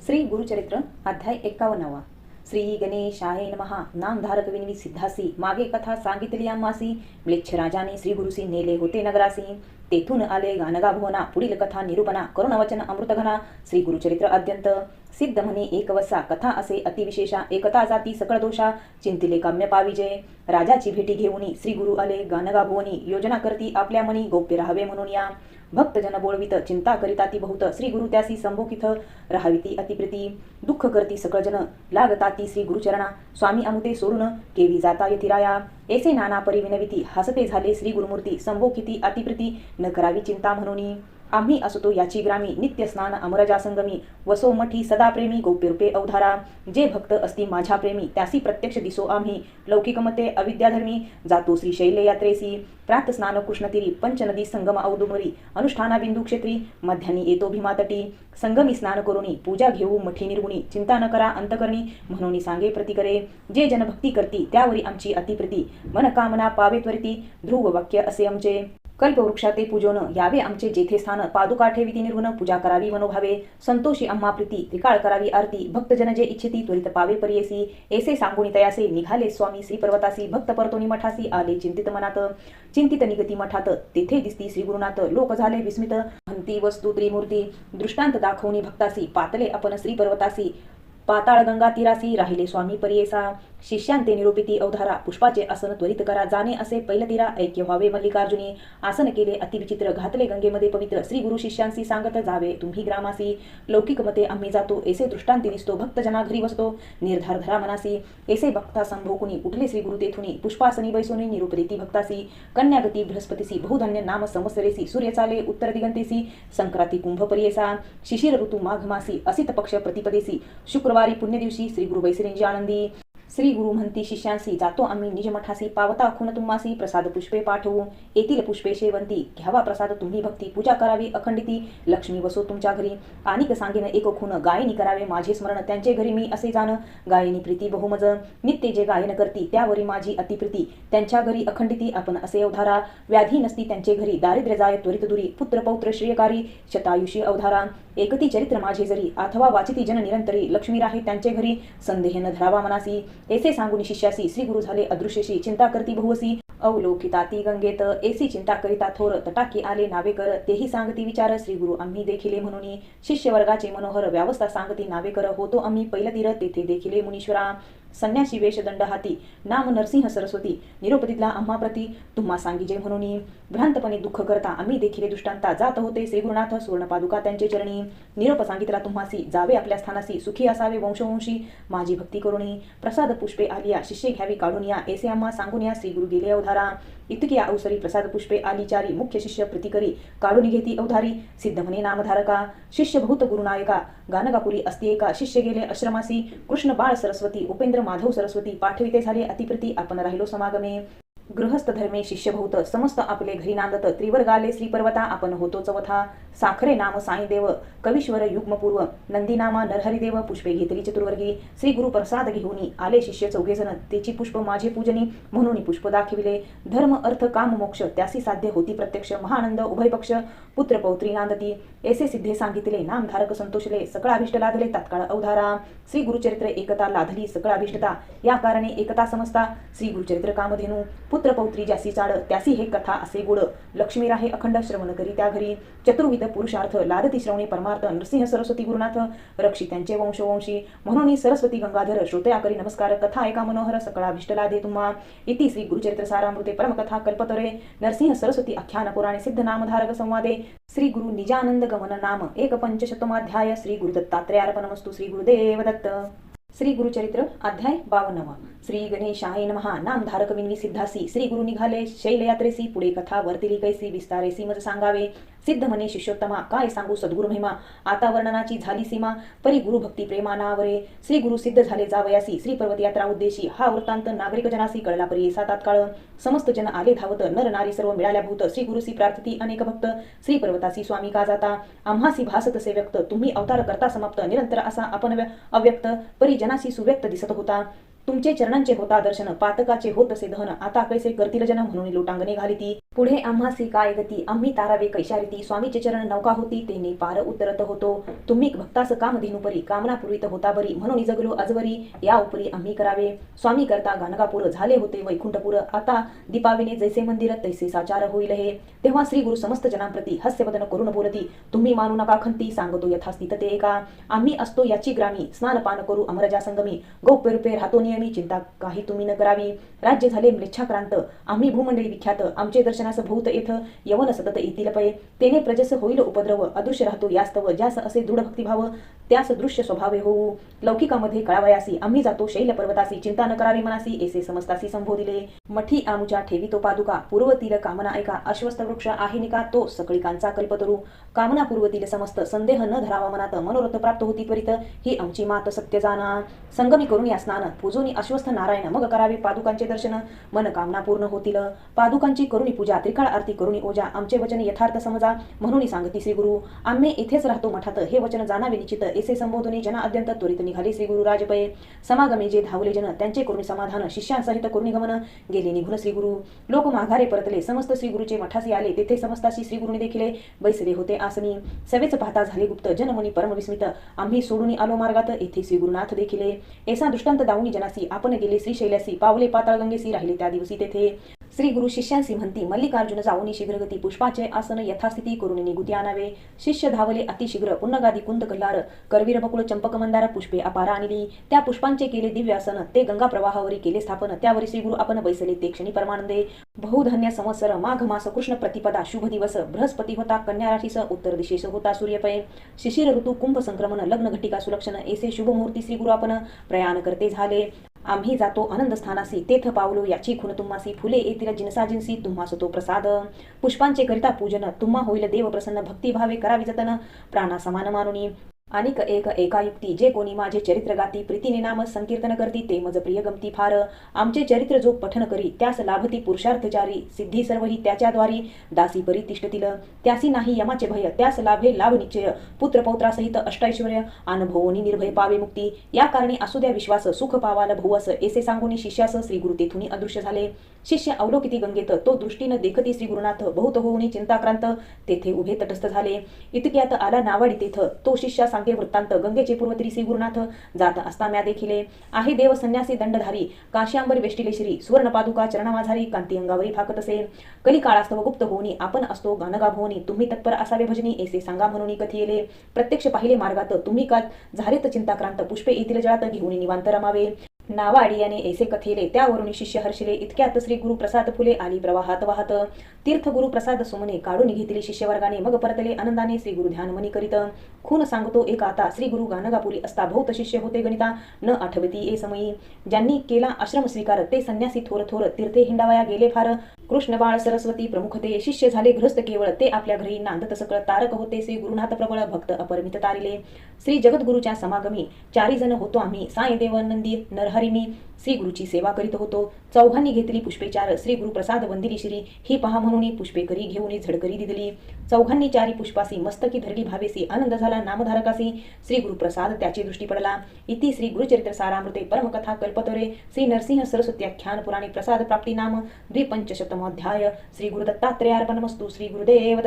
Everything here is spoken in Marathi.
श्री गुरुचरित्र अध्याय 51. श्री गणेशाय नमः. नामधारक विनवी सिद्धासी. मागे कथा सांगितली आम्हासी. म्लेच्छ राजाने श्री गुरुसी नेले होते नगरासी. तेथून आले गानगा भुवना. पुढील कथा निरूपणा. करुणवचन अमृतघना. श्री गुरुचरित्र अद्यंत. सिद्ध म्हणे एक वसा. कथा असे अतिविशेषा. एकता जाती सकळ दोषा. चिंतिले काम्य पाविजय. राजाची भेटी घेऊनी श्री गुरु आले गानगा भुवनी. योजना करती आपल्या मनी गौप्य राहावे म्हणून या. भक्त जन बोलवित चिंता करिता ती बहुत. श्री गुरु त्यासी संभोकित राहाविती अतिप्रीती. दुःख करती सकळ जन लागताती श्री गुरुचरणा. स्वामी अमुते सोडून केवी जाता यथिराया. ऐसे नाना परी विनविती. हसते झाले श्री गुरुमूर्ती. संभोकिती अतिप्रीती न करावी चिंता म्हणून. आम्ही असतो याची ग्रामी. नित्य स्नान अमरजा संगमी. वसो मठी सदा प्रेमी गौप्य रूपे अवधारा. जे भक्त असती माझ्या प्रेमी त्यासी प्रत्यक्ष दिसो आम्ही. लौकिक मते अविद्याधर्मी जातो श्री शैल्य यात्रेसी. प्रात स्नान कृष्णतीरी पंचनदी संगम औदुमरी. अनुष्ठाना बिंदू क्षेत्री मध्यानी येतो भीमातटी. संगमी स्नान करुणी पूजा घेऊ मठी निर्गुणी. चिंता न करा अंतकरणी म्हणून सांगे प्रतिकरे. जे जन भक्ती करती त्यावरी आमची अतिप्रीती. मनकामना पावे त्वरिती ध्रुव वाक्य असे आमचे. कल्पवृक्षाते पूजोन यावे आमचे जेथे स्थान. पादुका ठेविती निर्गुण पूजा करावी मनोभावे. संतोषी आम्हा प्रीती त्रिकाळ करावी आरती. भक्तजन जे इच्छिती त्वरित पावे परियेसी. ऐसे सांगुनी तयासे निघाले स्वामी श्री पर्वतासी. भक्त परतोनी मठासी आले चिंतित मनात. चिंतित निगती मठात तेथे दिसती श्री गुरुनाथ. लोक झाले विस्मित म्हणती वस्तू त्रिमूर्ती. दृष्टांत दाखवणी भक्तासी पातले आपण श्री पर्वतासी. पाताळ गंगा तीरासी राहिले स्वामी परियेसा. शिष्यांते निरूपिती अवधारा. पुष्पाचे आसन त्वरित करा जाणे असे पैलतीरा. ऐक्य व्हावे मल्लिकार्जुनी. आसन केले अतिविचित्र घातले गंगेमध्ये पवित्र. श्री गुरु शिष्यांसी सांगत जावे तुम्ही ग्रामासी. लौकिक मते आम्ही जातो ऐसे दृष्टांती दिसतो. भक्तजना घरी बसतो निर्धार धरा मनासी. ऐसे भक्ता संभोकुनी उठले श्री गुरु तेथुनी. पुष्पासनी बैसोनी निरूपदेती भक्तासी. कन्यागती बृहस्पतीसी बहुधन्य नाम संवत्सरेसी. सूर्य चाले उत्तर दिगंतेसी. संक्रांती कुंभ परियेसा. शिशिर ऋतू माघ मासी. असित पक्ष प्रतिपदेसी. शुक्रवारी पुण्य दिवशी श्री गुरु बैसरेंजी आनंदी. श्री गुरु म्हणती शिष्यांसी जातो आम्ही निज मठासी. पावता खुन तुम्हासी प्रसाद पुष्पे पाठवू. येतील पुष्पे शेवंती घ्यावा प्रसाद तुम्ही भक्ती. पूजा करावी अखंडिती लक्ष्मी वसो तुमच्या घरी. आणिक सांगेन एक खून गायनी करावे माझे स्मरण. त्यांचे घरी मी असे जाण गायनी प्रीती बहुमज. नित्य जे गायन करती त्यावरी माझी अतिप्रीती. त्यांच्या घरी अखंडिती आपण असे अवधारा. व्याधी नसती त्यांचे घरी दारिद्र्य जाय त्वरित दुरी. पुत्र पौत्र श्रेयकारी शतायुषी अवधारा. एकती चरित्र माझे जरी अथवा वाचिती जन निरंतरी. लक्ष्मी राहे त्यांचे घरी संदेह न धरावा मनासी. ऐसे सांगून शिष्यासी श्री गुरु झाले अदृश्यशी. चिंता करती बहुवसी अवलोकिताती गंगेत. ऐसी चिंता करिता थोर तटाके आले नावेकर. तेही सांगती विचार श्री गुरु आम्ही देखिले म्हणून. शिष्य वर्गाचे मनोहर व्यवस्था सांगती नावेकर. होतो आम्ही पैलतीर तेथे देखिले मुनीश्वरा. संन्यासी वेश दंड हाती नाम नरसिंह सरस्वती. निरोपतीतला आम्हा प्रती तुम्हा सांगिजे म्हणून. भ्रांतपणे दुःख करता आम्ही देखिले दृष्टांता. जात होते श्री गुरुनाथ सुवर्णपादुका त्यांचे चरणी. निरोप सांगितला तुम्हासी जावे आपल्या स्थानासी. सुखी असावे वंशवंशी माझी भक्ती करुणी. प्रसाद पुष्पे आलिया शिष्य घ्यावी काढून या. ऐसे आम्हा सांगून या श्री गुरु गेले अवधारा. इतकी अवसरी प्रसाद पुष्पे आलीचारी. मुख्य शिष्य प्रतिकरी काढून घेती अवधारी. सिद्ध म्हणे नामधारका. शिष्य बहुत गुरुनायका. गानगापुरी असती एका. शिष्य गेले आश्रमासी. कृष्ण बाळ सरस्वती उपेंद्र माधव सरस्वती. पाठविते झाले अतिप्रीती आपण राहिलो समागमे. गृहस्थ धर्मे शिष्य बहुत समस्त आपले घरी नांदत. त्रिवर्गाले श्री पर्वता आपण होतो चवथा. साखरे नाम साईदेव कवीश्वर युग्मपूर्व. नंदीनामा नरहरिदेव पुष्पे घेतली चतुर्वर्गी. श्री गुरु प्रसाद घेऊनी आले शिष्य चौघेजण. तेची पुष्प माझे पूजनी म्हणून पुष्प दाखविले. धर्म अर्थ काम मोक्ष त्यासी साध्य होती प्रत्यक्ष. महानंद उभय पक्ष पुत्र पौत्री नांदती. ऐसे सिद्धे सांगितले नामधारक संतोषले. सकळ अभिष्ट लादले तात्काळ अवधारा. श्री गुरुचरित्र एकता लाधली सकळ अभिष्टता. या कारणे एकता समजता श्री गुरुचरित्र कामधेनू. पुत्र पौत्री ज्यासी चाड त्यासी हे कथा असे गुड. लक्ष्मी राहे अखंड श्रवण करी त्या घरी. चतुर्विध पुरुषार्थ लादती श्रवणी परमार्थ. नरसिंह सरस्वती गुरुनाथ रक्षी त्यांचे वंशवंशी. म्हणून सरस्वती गंगाधर श्रोतया करी नमस्कार. कथा ऐका मनोहर सकळ अभिष्ट लादे तुम्हा. इति श्री गुरुचरित्र सारामृते परमकथा कल्पतरे. नरसिंह सरस्वती आख्यान पुराणे सिद्ध नामधारक संवादे. श्री गुरु निजानंद गमन नाम 1पंचशतमाध्याय. श्री गुरुदत्तात्रेयार्पणमस्तु. श्री गुरुदेव दत्त. श्री गुरुचरित्र अध्याय 52. श्री गणेशाय नमः. नामधारक विनवी सिद्धासी. श्री गुरु निघाले शैलयात्रेसी. पुढे कथा वर्तिली कैसी विस्तारेसी मज सांगावे. सिद्ध म्हणे शिष्योत्तमा काय सांगू सद्गुरु महिमा. आता वर्णनाची झाली सीमा. परी गुरु भक्ती प्रेमा नावरे. श्री गुरु सिद्ध झाले जावयासी. श्री पर्वत यात्रा उद्देशी. हा वृत्तांत नागरिक जनासी कळला परियेसा तात्काळ. समस्त जन आले धावत. नर नारी सर्व मिळाल्या भूत. श्री गुरुसी प्रार्थती अनेक भक्त. श्री पर्वतासी स्वामी का जाता. आम्हासी भासत से व्यक्त. तुम्ही अवतार करता समाप्त. निरंतर असा आपण अव्यक्त परी जनासी सुव्यक्त दिसत होता. तुमचे चरणांचे होता दर्शन, पातकाचे होत असे दहन, आता कैसे करतील जन म्हणून लोटांगणे घालिती. पुढे आम्हासी काय गती, आम्ही तारावे कैशारिती. स्वामीचे चरण नौका होती, तेने पार उतरत होतो. तुम्ही भक्तास कामधेनुपरी, कामना पुरवित होता बरी. म्हणून जगलो अजवरी, या उपरी आम्ही करावे. स्वामी करता गाणगापूर, झाले होते वैकुंठपूर. आता दीपाविने जैसे मंदिर, तैसे साचार होईल हे. तेव्हा श्री गुरु समस्त जनांप्रती हास्यवदन करून बोलती. तुम्ही मानू नका खंती, सांगतो यथास्थित ते एका. आम्ही असतो याची ग्रामी, स्नानपान करू अमरजा संगमी. गौप्य रूपे राहतो नियमी, चिंता काही तुम्ही न करावी. राज्य झाले म्लेच्छाक्रांत, आम्ही भूमंडळी विख्यात. आमचे दर्शनास भूत येथ, यवन सतत येतील पै. तेने प्रजस होईल उपद्रव, अदृश्य राहतो यास्तव. ज्यास असे दृढ भक्तिभाव, त्यास दृश्य स्वभावे होऊ. लौकिकामध्ये कळावयासी, आम्ही जातो शैल पर्वतासी. चिंता न करावी मनासी, ऐसे समस्तासी संबोधिले. मठी आमुच्या ठेवितो पादुका, पूर्वतील कामना ऐका. अश्वस्थ वृक्ष आहे निका, तो सकळिकांचा कल्पतरू. कामना पूर्वतील समस्त, संदेह न धरावा मनात. मनोरथ प्राप्त होती त्वरित, ही आमची मात सत्य जाना. संगमी करून या स्नान, पूजोनी अश्वस्थ नारायण. मग करावे पादुकांचे दर्शन, मन कामना पूर्ण होतील. पादुकांची करुणी पूजा, त्रिकाळ आरती करुणी ओजा. आमचे वचन यथार्थ समजा, म्हणून सांगती श्री गुरु. आम्ही इथेच राहतो मठात, हे वचन जाणावे निश्चित. ऐसे संबोधने जना अत्यंत त्वरित निघाले श्री गुरु राजपये. समागमे जे धावले जन, त्यांचे करुणी समाधान. शिष्यांसहित करुणी गमन, गेले निघून श्री गुरु. लोक माघारे परतले, समस्त श्री गुरुचे मठासी आले. तेथे समस्ताशी श्री गुरुने देखिले, बैसले होते आसनी. सवेच पाहता झाले गुप्त, जनमुनी परमविस्मित. आम्ही सोडून आलो मार्गात, येथे श्री गुरुनाथ देखिले. ऐसा दृष्टांत दावणी जनासी, आपण गेले श्री शैल्यासी. पावले पाताळ गंगेसी, राहिले त्या दिवशी तेथे. श्री गुरु शिष्यांसी म्हणती, मल्लिकार्जुन जाऊनी शीघ्रगती. पुष्पाचे आसन यथास्थिती करून निगुती आणावे. शिष्य धावले अतिशीघ्र, पुन्नगादी कुंद कल्हार. करवीर बकुळ चंपक मंदार, पुष्पे अपार आणली. त्या पुष्पांचे केले दिव्य आसन, ते गंगा प्रवाहावरी केले स्थापन. त्यावरी श्री गुरु आपण बैसले, ते क्षणी परमानंदे. बहुधन्य संवत्सर, माघ मास कृष्ण प्रतिपदा, शुभ दिवस. बृहस्पती होता कन्या राशीस, उत्तर दिशेस होता सूर्यपय. शिशिर ऋतू कुंभ संक्रमण, लग्न घटिका सुलक्षण. ऐसे शुभ मुहूर्ती श्री गुरु आपण प्रयाण करते झाले. आम्ही जातो आनंद स्थानासी, तेथ पावलो याची खून तुम्हासी. फुले येतील जिनसाजिनसी, तुम्हास तो प्रसाद. पुष्पांचे करिता पूजन, तुम्हा होईल देव प्रसन्न. भक्तिभावे करावी जतन, प्राणा समान मानुनी. अनिक एक एकायुक्ती, जे कोणी माझे चरित्र गाती. प्रीतीने नाम संकीर्तन करती, ते मज प्रिय गमती फार. आमचे चरित्र जो पठन करी, त्यास लाभती पुरुषार्थचारी. सिद्धी सर्वही त्याच्याद्वारी, दासी परी तिष्ठतील. त्यासी नाही यमाचे भय, त्यास लाभे लाभ निश्चय. पुत्र पौत्रासहित अष्टैश्वर्य, अनुभवोनी निर्भय पावे मुक्ती. या कारणे असू द्या विश्वास, सुख पावाल भुवस. ऐसे सांगूनी शिष्यास श्री गुरु तेथुनी अदृश्य झाले. शिष्य अवलोकिती गंगेत, तो दृष्टीनं देखती श्री गुरुनाथ. बहुत होऊनी चिंताक्रांत, तेथे उभे तटस्थ झाले. इतक्यात आला नावाडी तेथ, तो शिष्या सांगे वृत्तांत. गंगेचे पूर्वतरी श्री गुरुनाथ, जात असता म्या देखिले. आहे देव संन्यासी दंडधारी, काश्यांबर वेष्टिले श्री. सुवर्ण पादुका चरणामाझारी, कांती अंगावरी फाकत असे. कली काळास्तव गुप्त होऊनी, आपण असतो गाणगा भोवनी. तुम्ही तत्पर असावे भजनी, ऐसे सांगा म्हणून कथियेले. प्रत्यक्ष पाहिले मार्गात, तुम्ही का झालेत चिंताक्रांत. पुष्पे येथील जळात, घेऊन निवांत रमावे. नावाडी याने ऐसे कथिले, त्यावरून शिष्य हर्षिले. इतक्यात श्री गुरु प्रसाद फुले, आली प्रवाहात वाहत. तीर्थ गुरु प्रसाद सुमने, काढून घेतली शिष्यवर्गाने. मग परतले आनंदाने श्री गुरु ध्यान मनी करीत. खून सांगतो एक आता, श्री गुरु गाणगापुरी असता. बहुत शिष्य होते गणिता, न आठवती ए समयी. ज्यांनी केला आश्रम स्वीकार, ते संन्यासी थोर थोर. तीर्थे हिंडावया गेले फार. कृष्ण बाळ सरस्वती प्रमुख ते. शिष्य झाले गृहस्थ केवळ, ते आपल्या घरी नांदत सकळ. तारक होते श्री गुरुनाथ प्रबळ, भक्त अपरिमित तारिले. श्री जगद्गुरुच्या समागमी, चारी जण होतो आम्ही. साई देव नंदी नरहरी मी, श्री गुरुची सेवा करीत होतो. चौघांनी घेतली पुष्पे चार, श्री गुरु प्रसाद वंदिली श्री. ही पहा म्हणून पुष्पे करी घेऊन झडकरी दिदली. चौघांनी चारी पुष्पासी, मस्तकी धरली भावेसी. आनंद झाला नामधारकासी, श्री गुरु प्रसाद त्याची दृष्टी पडला. इति श्री गुरुचरित्र सारामृते परमकथा कल्पतरे. श्री नरसिंह सरस्वत्याख्यान पुराणे प्रसाद प्राप्ती नाम द्विपंचशतमोऽध्याय. श्री गुरुदत्तात्रेयार्पणमस्तु. श्री गुरुदेव दत्त.